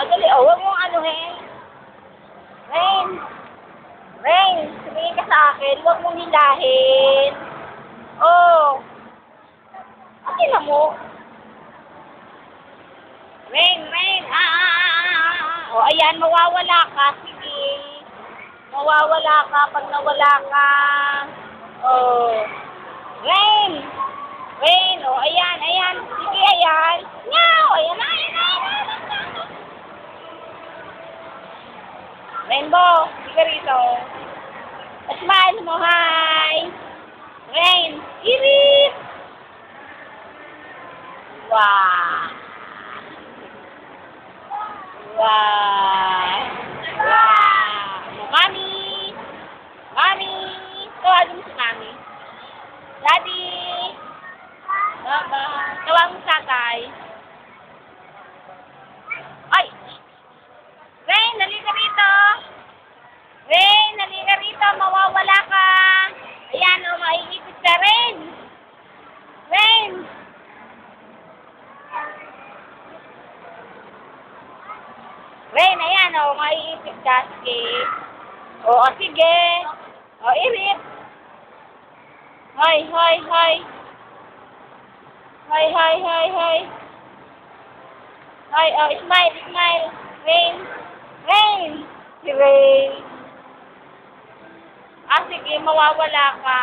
dali. Oh, huwag mong anuhin. Rain. Rain, tumingin ka sa akin. Huwag mong hilahin. Oh. Okay na mo. Rain, Rain. Oh, ayan, mawawala ka. Sige. Mawawala ka pag nawala ka. Oh. Rain. Rain. Oh, ayan, ayan. Sige, ayan. Meow. Ayan na, ayan na, ayan na. Rainbow. Sige rito. Smile mo, hi. Rain. Irit. Wow. Wow. Wow. Mommy. Mommy. Tawagin mo si Mommy. Daddy. Baba. Tawagin mo sa tatay. Ay. Rain, nalika rito. Rain, nalika rito. Mawawala ka. Ayan o, maiipit ka rin. Rain. Rain, ayan o, maiipit ka. Sige. O, sige. O, irit. Hoy, hoy, hoy. Hoy, hoy, hoy, hoy. Hoy, oh, smile, smile. Rain. Rain. Si Rain. Sige, mawawala ka.